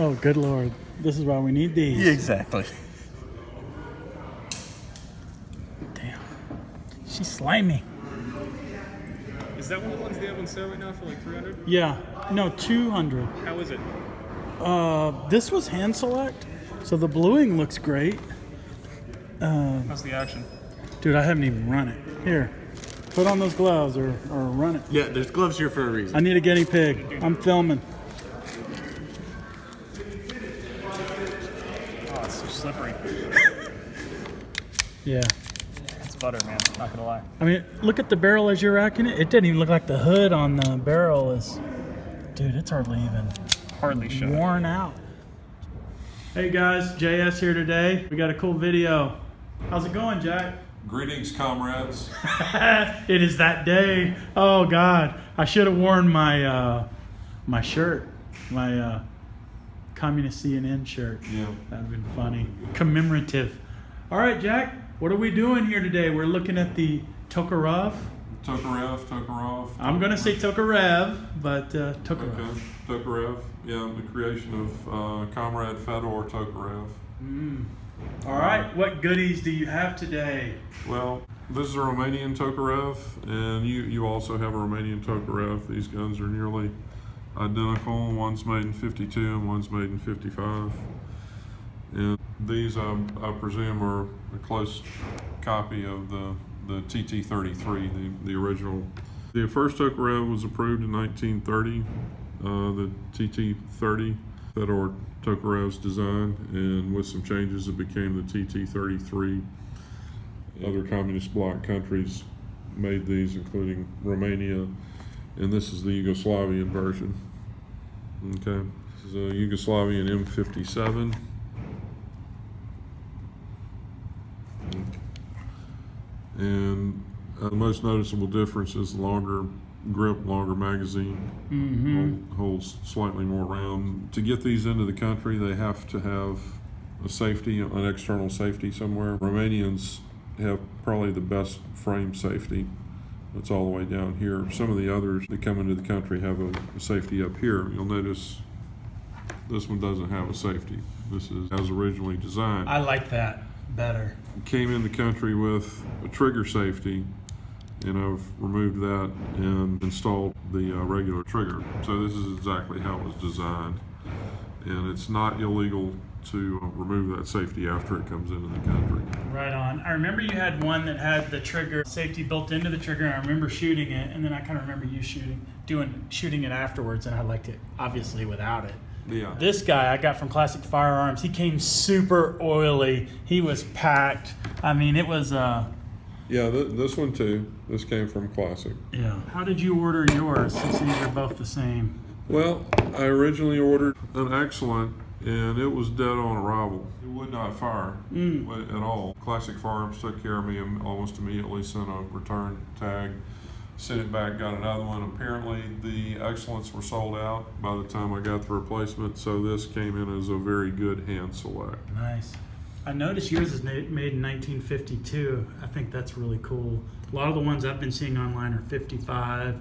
Oh, good Lord. This is why we need these. Yeah, exactly. Damn. She's slimy. Is that one of the ones they have on sale right now for like 300? Yeah. No, 200. How is it? This was hand select, so the bluing looks great. How's the action? Dude, I haven't even run it. Here, put on those gloves or run it. Yeah, there's gloves here for a reason. I need a guinea pig. I'm filming. Oh, it's so slippery. Yeah. It's butter, man. Not gonna lie. I mean, look at the barrel as you're racking it. It doesn't even look like the hood on the barrel is... Dude, it's hardly even Hardly shot. worn out. Hey guys, JS here today. We got a cool video. How's it going, Jack? Greetings, comrades. It is that day. Oh God, I should have worn my my shirt, my communist CNN shirt. Yeah. That'd been funny, commemorative. All right, Jack, what are we doing here today? We're looking at the Tokarev. Tokarev. I'm gonna say Tokarev, but Tokarev. Okay, Tokarev. Yeah, the creation of Comrade Fedor Tokarev. All right, what goodies do you have today? Well, this is a Romanian Tokarev, and you also have a Romanian Tokarev. These guns are nearly identical. One's made in 52 and one's made in 55. And these, I presume, are a close copy of the TT-33, the original. The first Tokarev was approved in 1930, the TT-30, Fedor Tokarev's design, and with some changes it became the TT-33. Other communist bloc countries made these, including Romania, and this is the Yugoslavian version. Okay, this is a Yugoslavian M57. And the most noticeable difference is the longer grip, longer magazine, holds slightly more round. To get these into the country, they have to have a safety, an external safety somewhere. Romanians have probably the best frame safety. It's all the way down here. Some of the others that come into the country have a safety up here. You'll notice this one doesn't have a safety. This is as originally designed. I like that better. Came in the country with a trigger safety, and I've removed that and installed the regular trigger. So this is exactly how it was designed, and it's not illegal to remove that safety after it comes into the country. Right on. I remember you had one that had the trigger safety built into the trigger, and I remember shooting it, and then I kind of remember you shooting it afterwards, and I liked it obviously without it. Yeah. This guy I got from Classic Firearms, he came super oily. He was packed. I mean, it was Yeah, this one too. This came from Classic. yeah. How did you order yours since these are both the same? Well, I originally ordered an Excellent, and it was dead on arrival. It would not fire at all. Classic Firearms took care of me and almost immediately sent a return tag, sent it back, got another one. Apparently the Excellents were sold out by the time I got the replacement, so this came in as a very good hand select. Nice. I noticed yours is made in 1952. I think that's really cool. A lot of the ones I've been seeing online are 55,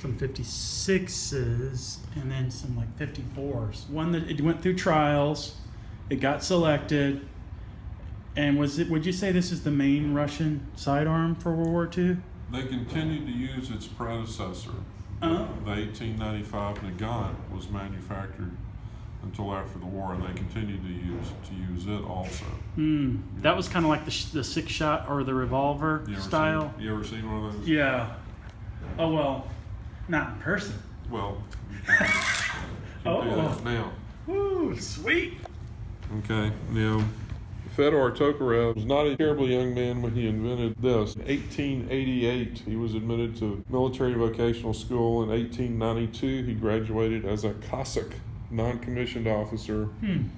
some 56s, and then some like 54s. One that it went through trials, it got selected, and would you say this is the main Russian sidearm for World War II? They continued to use its predecessor. Oh. The 1895 Nagant was manufactured until after the war, and they continued to use it also. That was kind of like the six-shot or the revolver style. You ever seen one of those? Yeah. Oh well, not in person. Well, you can do that now. Ooh, sweet. Okay, now Fedor Tokarev was not a terribly young man when he invented this. In 1888, he was admitted to military vocational school. In 1892, he graduated as a Cossack non-commissioned officer and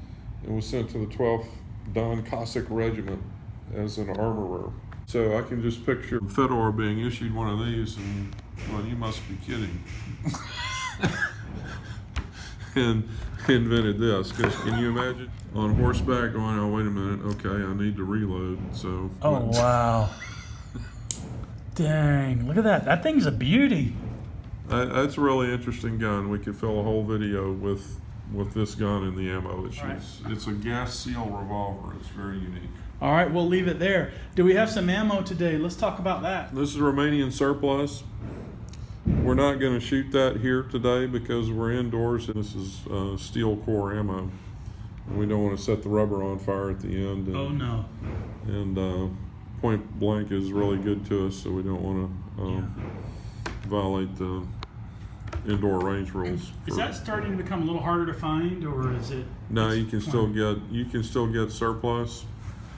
was sent to the 12th Don Cossack Regiment as an armorer. So I can just picture Fedor being issued one of these, and well, you must be kidding. And invented this. Can you imagine on horseback going, oh wait a minute, okay, I need to reload. So Oh wow. Dang, look at that. That thing's a beauty. that's a really interesting gun. We could fill a whole video with with this gun and the ammo. Right. It's a gas seal revolver. It's very unique. All right, we'll leave it there. Do we have some ammo today? Let's talk about that. This is Romanian surplus. We're not going to shoot that here today because we're indoors. This is steel core ammo. We don't want to set the rubber on fire at the end. And, Oh no. And point blank is really good to us, so we don't want to violate the indoor range rules. Is that starting to become a little harder to find, or is it? No, you can still get surplus.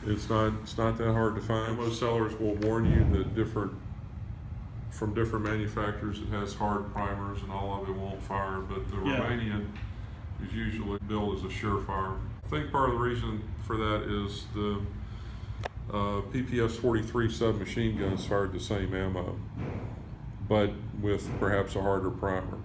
It's not that hard to find. Most sellers will warn you that from different manufacturers it has hard primers and all of it won't fire, but the Romanian is usually billed as a surefire. I think part of the reason for that is the PPS-43 submachine guns fired the same ammo, but with perhaps a harder primer.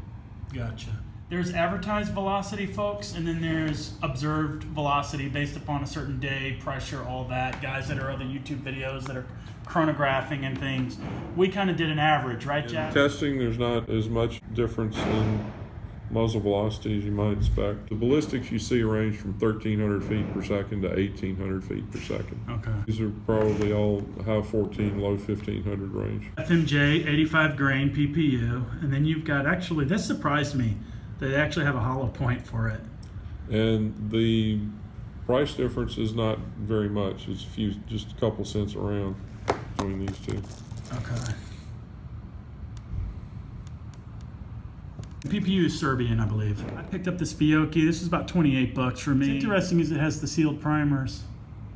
Gotcha. There's advertised velocity, folks, and then there's observed velocity based upon a certain day, pressure, all that. Guys that are other YouTube videos that are chronographing and things. We kind of did an average, right, Jack? In testing, there's not as much difference in muzzle velocity as you might expect. The ballistics you see range from 1,300 feet per second to 1,800 feet per second. Okay. These are probably all high 14, low 1,500 range. FMJ, 85 grain PPU, and then you've got, actually, this surprised me. They actually have a hollow point for it. And the price difference is not very much. It's just a couple cents around between these two. Okay. PPU is Serbian, I believe. I picked up this Fiocchi. This is about 28 bucks for me. What's interesting is it has the sealed primers.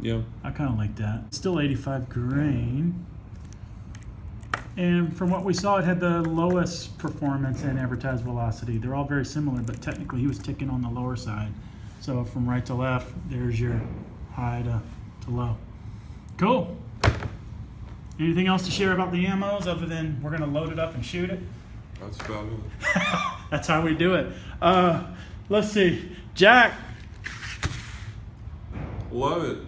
Yeah. I kind of like that. Still 85 grain. And from what we saw, it had the lowest performance and advertised velocity. They're all very similar, but technically he was ticking on the lower side. So from right to left, there's your high to low. Cool. Anything else to share about the ammos other than we're gonna load it up and shoot it? That's about it. That's how we do it. Let's see. Jack. Love it.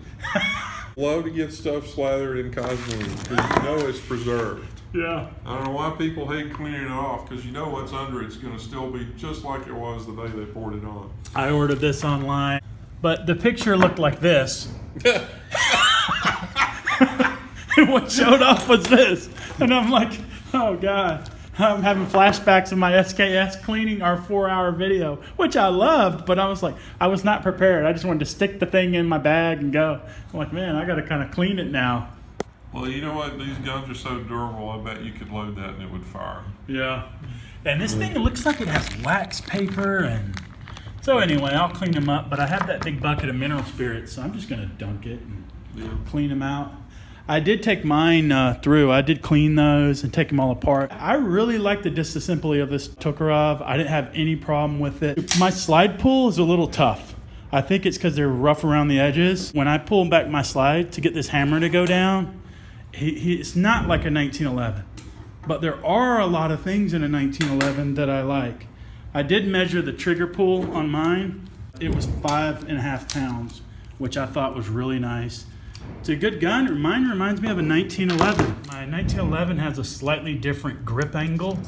Love to get stuff slathered in Cosmoline because you know it's preserved. Yeah. I don't know why people hate cleaning it off because you know what's under it's going to still be just like it was the day they poured it on. I ordered this online, but the picture looked like this. And what showed up was this. And I'm like, oh God. I'm having flashbacks of my SKS cleaning our 4-hour video, which I loved, but I was like, I was not prepared. I just wanted to stick the thing in my bag and go. I'm like, man, I got to kind of clean it now. Well, you know what? These guns are so durable, I bet you could load that and it would fire. Yeah. And this thing looks like it has wax paper and... So anyway, I'll clean them up, but I have that big bucket of mineral spirits, so I'm just going to dunk it and clean them out. I did take mine through. I did clean those and take them all apart. I really like the disassembly of this Tokarev. I didn't have any problem with it. My slide pull is a little tough. I think it's because they're rough around the edges. When I pull back my slide to get this hammer to go down, it's not like a 1911. But there are a lot of things in a 1911 that I like. I did measure the trigger pull on mine. It was 5.5 pounds, which I thought was really nice. It's a good gun. Mine reminds me of a 1911. My 1911 has a slightly different grip angle.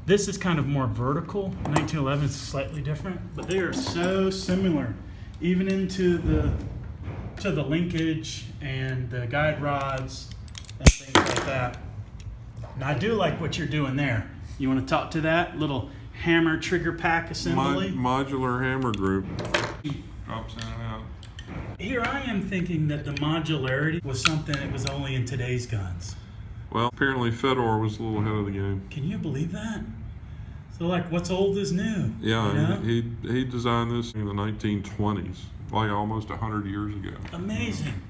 This is kind of more vertical. 1911 is slightly different, but they are so similar, even into the linkage and the guide rods and things like that. And I do like what you're doing there. You want to talk to that little hammer trigger pack assembly? Modular hammer group. Drops in and out. Here I am thinking that the modularity was something that was only in today's guns. Well, apparently Fedor was a little ahead of the game. Can you believe that? So like, what's old is new. Yeah, you know? he designed this in the 1920s, like almost 100 years ago. Amazing.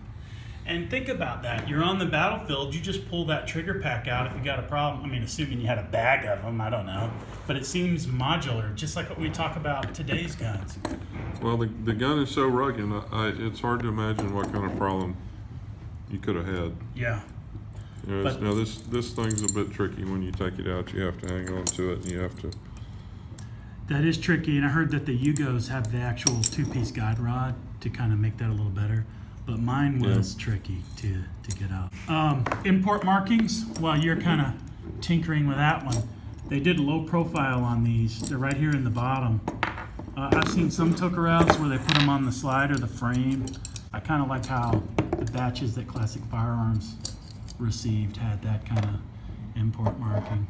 And think about that. You're on the battlefield, you just pull that trigger pack out if you got a problem. I mean, assuming you had a bag of them, I don't know. But it seems modular, just like what we talk about today's guns. Well, the gun is so rugged, it's hard to imagine what kind of problem you could have had. Yeah. You know, now this thing's a bit tricky. When you take it out, you have to hang on to it, and you have to... That is tricky, and I heard that the Yugos have the actual 2-piece guide rod to kind of make that a little better. But mine was tricky to get out. Import markings, while you're kind of tinkering with that one, they did low profile on these. They're right here in the bottom. I've seen some Tokarevs where they put them on the slide or the frame. I kind of like how the batches that Classic Firearms received had that kind of import marking.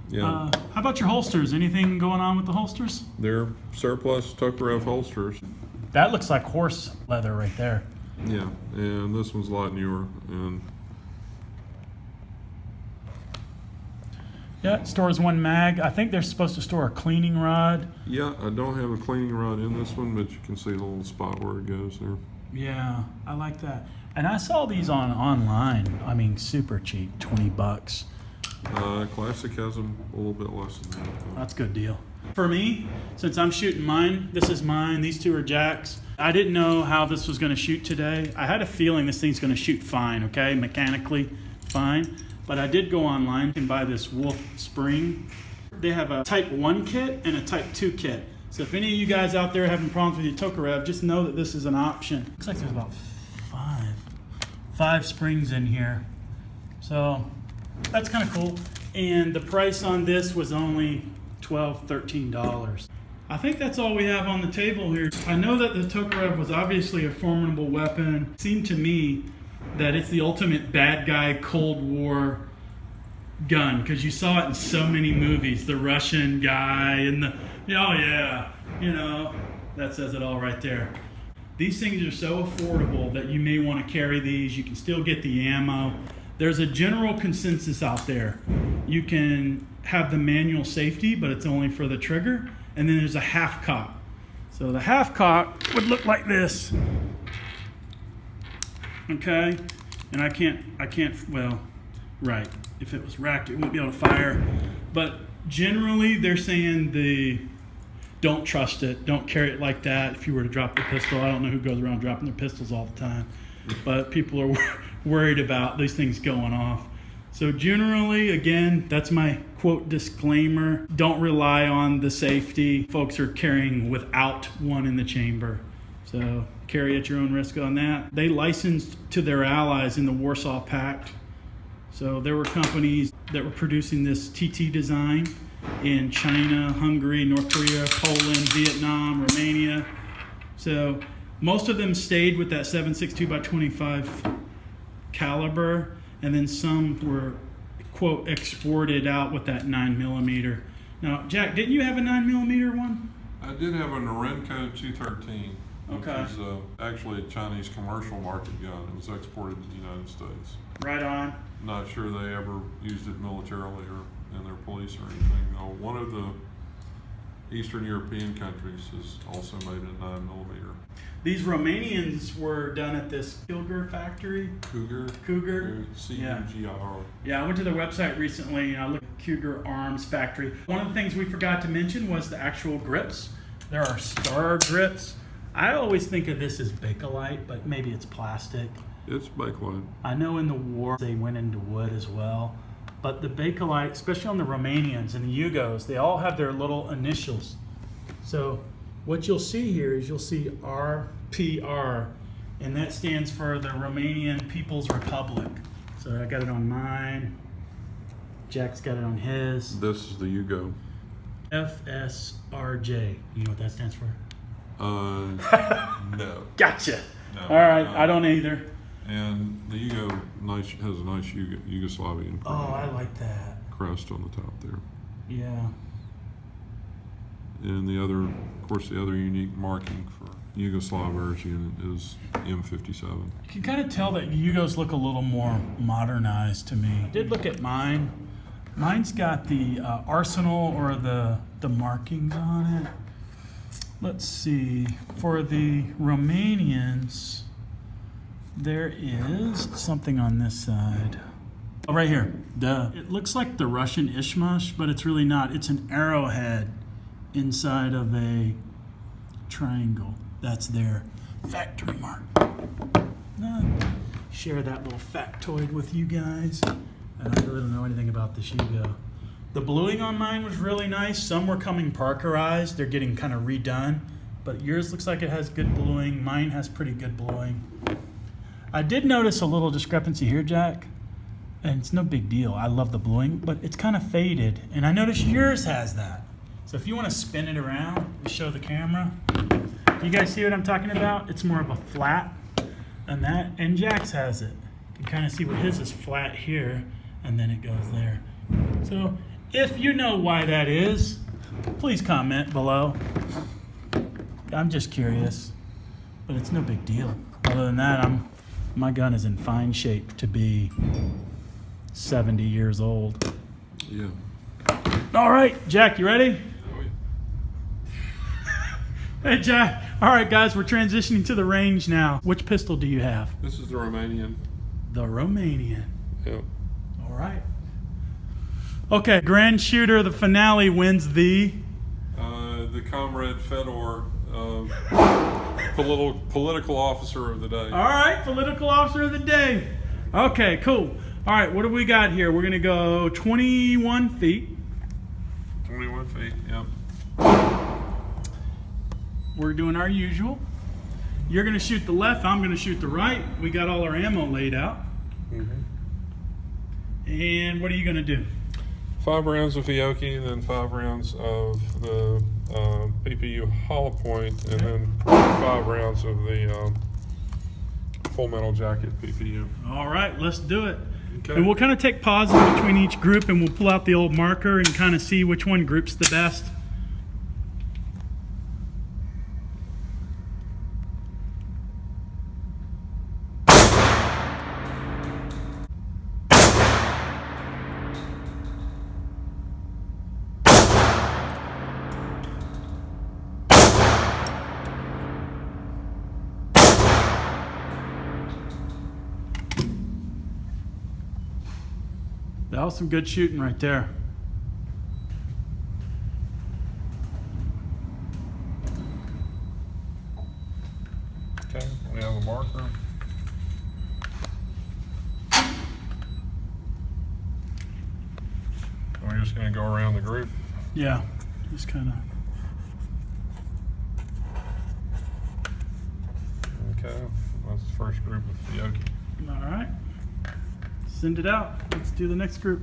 Yeah, How about your holsters? Anything going on with the holsters? they're surplus Tokarev holsters. That looks like horse leather right there. Yeah, and this one's a lot newer. And Yeah, it stores 1 mag. I think they're supposed to store a cleaning rod. yeah, I don't have a cleaning rod in this one, but you can see the little spot where it goes there. Yeah, I like that. And I saw these online. I mean, super cheap, $20. Classic has them a little bit less than that. though. That's a good deal. For me, since I'm shooting mine, this is mine, these two are Jack's. I didn't know how this was going to shoot today. I had a feeling this thing's going to shoot fine, okay, mechanically fine. But I did go online and buy this Wolf spring. They have a Type 1 kit and a Type 2 kit. So if any of you guys out there having problems with your Tokarev, just know that this is an option. Looks like there's about five springs in here. So that's kind of cool. And the price on this was only $12, $13. I think that's all we have on the table here. I know that the Tokarev was obviously a formidable weapon. It seemed to me that it's the ultimate bad guy Cold War gun, because you saw it in so many movies. The Russian guy and the, oh yeah, that says it all right there. These things are so affordable that you may want to carry these. You can still get the ammo. There's a general consensus out there. You can have the manual safety, but it's only for the trigger. And then there's a half cock. So the half cock would look like this. Okay? And I can't, well, right. If it was racked, it wouldn't be able to fire. But generally, they're saying don't trust it. Don't carry it like that. If you were to drop the pistol, I don't know who goes around dropping their pistols all the time. But people are worried about these things going off. So generally, again, that's my quote disclaimer. Don't rely on the safety. Folks are carrying without one in the chamber. So carry at your own risk on that. They licensed to their allies in the Warsaw Pact. So there were companies that were producing this TT design in China, Hungary, North Korea, Poland, Vietnam, Romania. So most of them stayed with that 7.62x25 caliber, and then some were, quote, exported out with that 9mm. Now, Jack, didn't you have a 9mm one? I did have a Norenko 213, which Okay. is actually a Chinese commercial market gun. It was exported to the United States. Right on. Not sure they ever used it militarily or in their police or anything. One of the Eastern European countries has also made a 9mm. These Romanians were done at this Kilger factory. Cougar. C-U-G-I-R. Yeah, I went to their website recently and I looked at Cougar Arms Factory. One of the things we forgot to mention was the actual grips. There are star grips. I always think of this as Bakelite, but maybe it's plastic. It's Bakelite. I know in the war they went into wood as well. But the Bakelite, especially on the Romanians and the Yugos, they all have their little initials. So what you'll see here is you'll see RPR, and that stands for the Romanian People's Republic. So I got it on mine. Jack's got it on his. This is the Yugo. FSRJ. You know what that stands for? No. Gotcha. No, All right, no. I don't either. And the Yugo has a nice Yugoslavian Oh, I like that. crest on the top there. Yeah. And the other, of course, the other unique marking for Yugoslav unit is M57. You can kind of tell that Yugos look a little more modernized to me. I did look at mine. Mine's got the arsenal or the markings on it. Let's see. For the Romanians, there is something on this side. Oh, right here. Duh. It looks like the Russian Ishmash, but it's really not. It's an arrowhead inside of a triangle. That's their factory mark. Share that little factoid with you guys. I really don't know anything about this Yugo. The bluing on mine was really nice. Some were coming Parkerized. They're getting kind of redone. But yours looks like it has good bluing. Mine has pretty good bluing. I did notice a little discrepancy here, Jack. And it's no big deal. I love the bluing, but it's kind of faded. And I noticed yours has that. So if you want to spin it around and show the camera, you guys see what I'm talking about? It's more of a flat than that, and Jack's has it. You can kind of see where his is flat here, and then it goes there. So if you know why that is, please comment below. I'm just curious, but it's no big deal. Other than that, my gun is in fine shape to be 70 years old. Yeah. All right, Jack, you ready? Hey, Jack. All right, guys, we're transitioning to the range now. Which pistol do you have? This is the Romanian. The Romanian. Yep. All right. Okay, grand shooter, the finale wins the Comrade Fedor, political officer of the day. All right, political officer of the day. Okay, cool. All right, what do we got here? We're going to go 21 feet. 21 feet, yep. We're doing our usual. You're going to shoot the left, I'm going to shoot the right. We got all our ammo laid out. And what are you going to do? 5 rounds of Fiocchi, then 5 rounds of the PPU hollow point, and then 5 rounds of the full metal jacket PPU. All right, let's do it. Okay. And we'll kind of take pauses between each group, and we'll pull out the old marker and kind of see which one groups the best. That was some good shooting right there. Okay, we have a marker. We're just going to go around the group. Yeah, just kind of. Okay, that's the first group with Fiocchi. All right. Send it out. Let's do the next group.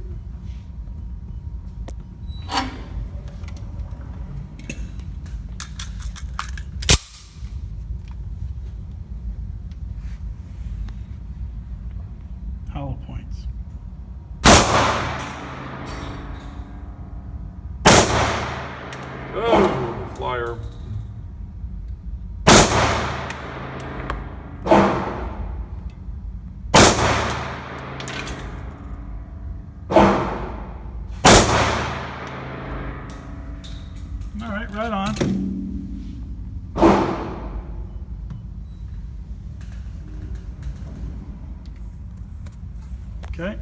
Hollow points. Oh, flyer. All right, right on. Okay.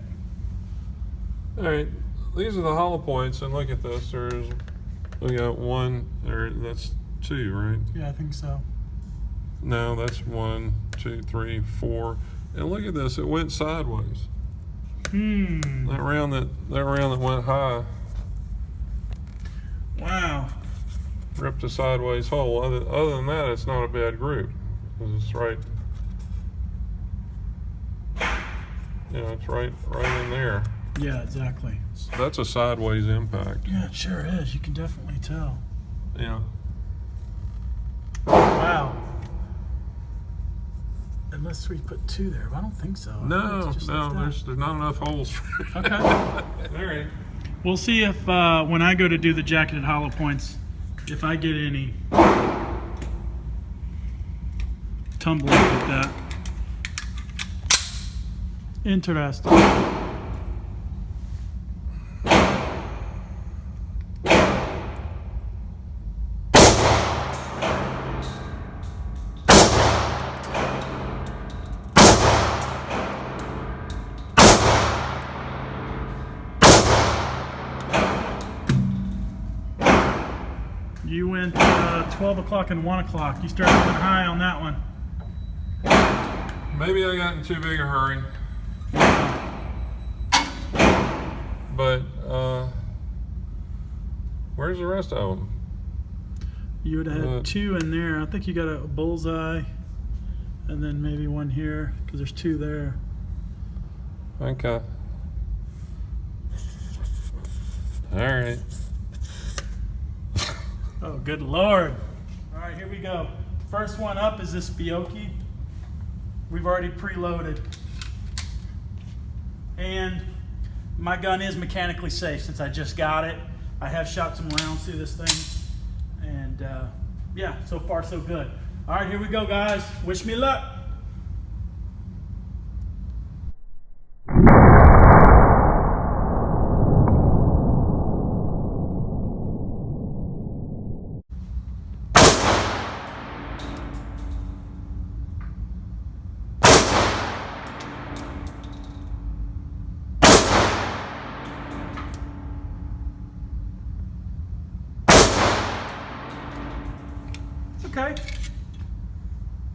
All right, these are the hollow points, and look at this. We got 1, or that's 2, right? Yeah, I think so. No, that's 1, 2, 3, 4. And look at this, it went sideways. That round that went high Wow. ripped a sideways hole. Other than that, it's not a bad group. It's right. It's right in there. Yeah, exactly. That's a sideways impact. Yeah, it sure is. You can definitely tell. Yeah. Wow. Unless we put 2 there, but I don't think so. No, there's not enough holes. Okay. All right. We'll see if when I go to do the jacketed hollow points, if I get any tumbling like that. Interesting. You went 12 o'clock and 1 o'clock. You started moving high on that one. Maybe I got in too big a hurry. But where's the rest of them? You would have had 2 in there. I think you got a bullseye, and then maybe 1 here, because there's 2 there. Okay. All right. Oh, good Lord. All right, here we go. First one up is this Fiocchi. We've already preloaded. And my gun is mechanically safe since I just got it. I have shot some rounds through this thing. And yeah, so far so good. All right, here we go, guys. Wish me luck. Okay,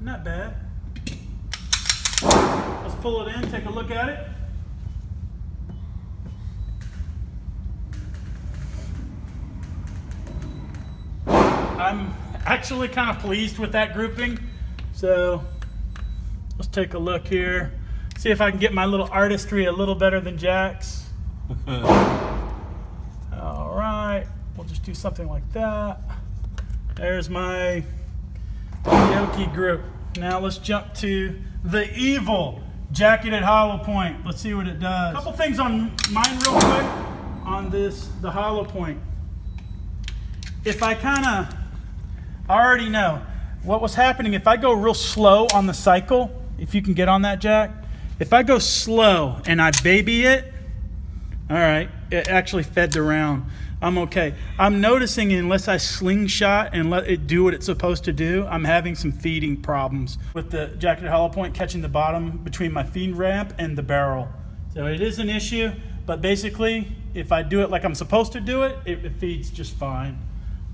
not bad. Let's pull it in, take a look at it. I'm actually kind of pleased with that grouping. So let's take a look here. See if I can get my little artistry a little better than Jack's. All right, we'll just do something like that. There's my Fiocchi group. Now let's jump to the evil jacketed hollow point. Let's see what it does. A couple things on mine real quick on this, the hollow point. If I I already know what was happening. If I go real slow on the cycle, if you can get on that, Jack. If I go slow and I baby it, all right, it actually fed the round. I'm okay. I'm noticing unless I slingshot and let it do what it's supposed to do, I'm having some feeding problems with the jacketed hollow point catching the bottom between my feed ramp and the barrel. So it is an issue, but basically, if I do it like I'm supposed to do it, it feeds just fine.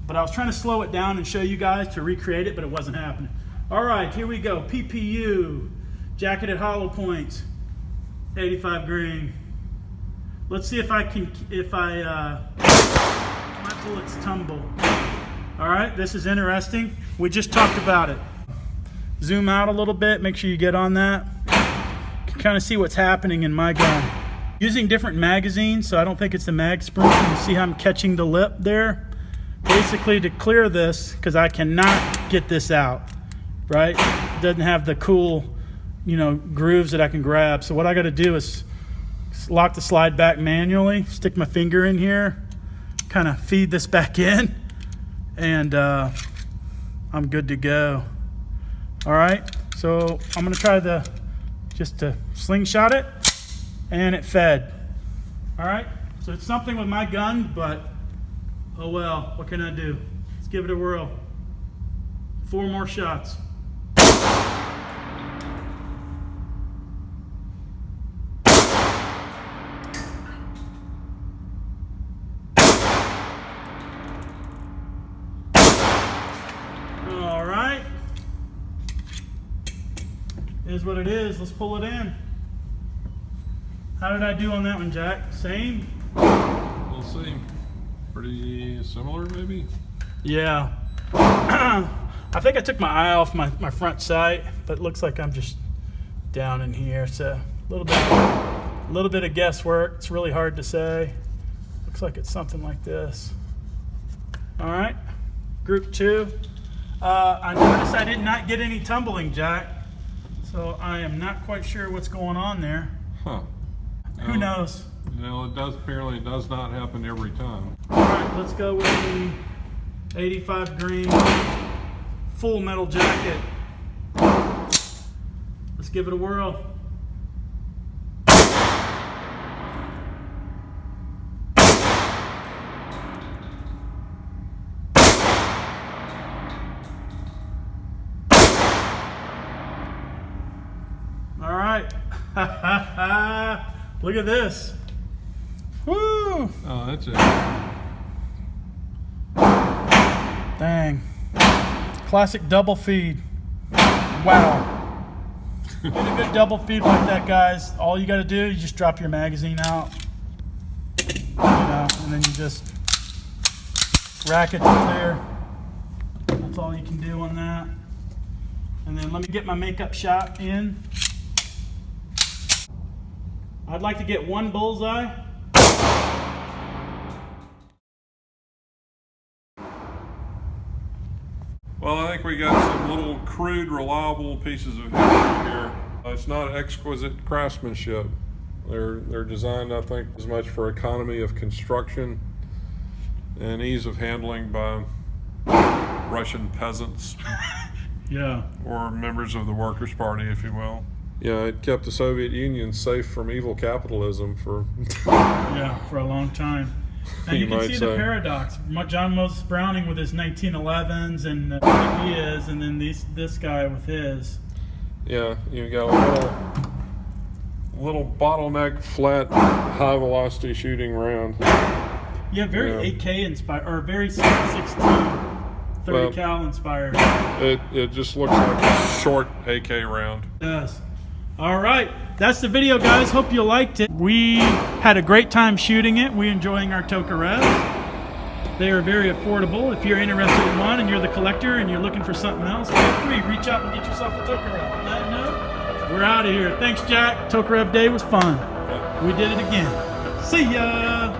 But I was trying to slow it down and show you guys to recreate it, but it wasn't happening. All right, here we go. PPU, jacketed hollow points, 85 grain. Let's see if my bullets tumble. All right, this is interesting. We just talked about it. Zoom out a little bit, make sure you get on that. You can kind of see what's happening in my gun. Using different magazines, so I don't think it's the mag spring. You can see how I'm catching the lip there. Basically to clear this, because I cannot get this out, right? It doesn't have the cool, grooves that I can grab. So what I got to do is lock the slide back manually, stick my finger in here, kind of feed this back in, and I'm good to go. All right, so I'm gonna try just to slingshot it, and it fed. All right, so it's something with my gun, but oh well, what can I do? Let's give it a whirl. 4 more shots. All right. Is what it is. Let's pull it in. How did I do on that one, Jack? Same? We'll see. Pretty similar, maybe? Yeah. I think I took my eye off my front sight, but it looks like I'm just down in here. So a little bit of guesswork. It's really hard to say. Looks like it's something like this. All right, group 2. I noticed I did not get any tumbling, Jack. So I am not quite sure what's going on there. Huh. Who knows? Apparently it does not happen every time. All right, let's go with the 85 grain full metal jacket. Let's give it a whirl. All right. Look at this. Woo! Oh, that's it. Dang. Classic double feed. Wow. Get a good double feed like that, guys. All you got to do is just drop your magazine out. And then you just rack it to clear. That's all you can do on that. And then let me get my makeup shot in. I'd like to get 1 bullseye. Well, I think we got some little crude, reliable pieces of history here. It's not exquisite craftsmanship. They're designed, I think, as much for economy of construction and ease of handling by Russian peasants. Yeah. Or members of the Workers' Party, if you will. Yeah, it kept the Soviet Union safe from evil capitalism for Yeah, for a long time. And you can might see say. the paradox. John Moses Browning with his 1911s and he is, and then this guy with his. Yeah, you got a little bottleneck, flat, high velocity shooting round. Yeah, very Yeah. AK inspired, or very 16, 30 Well, cal inspired. It just looks like a short AK round. It does. All right, that's the video, guys. Hope you liked it. We had a great time shooting it. We're enjoying our Tokarev. They are very affordable. If you're interested in one and you're the collector and you're looking for something else, feel free. Reach out and get yourself a Tokarev. On that note, we're out of here. Thanks, Jack. Tokarev Day was fun. We did it again. See ya.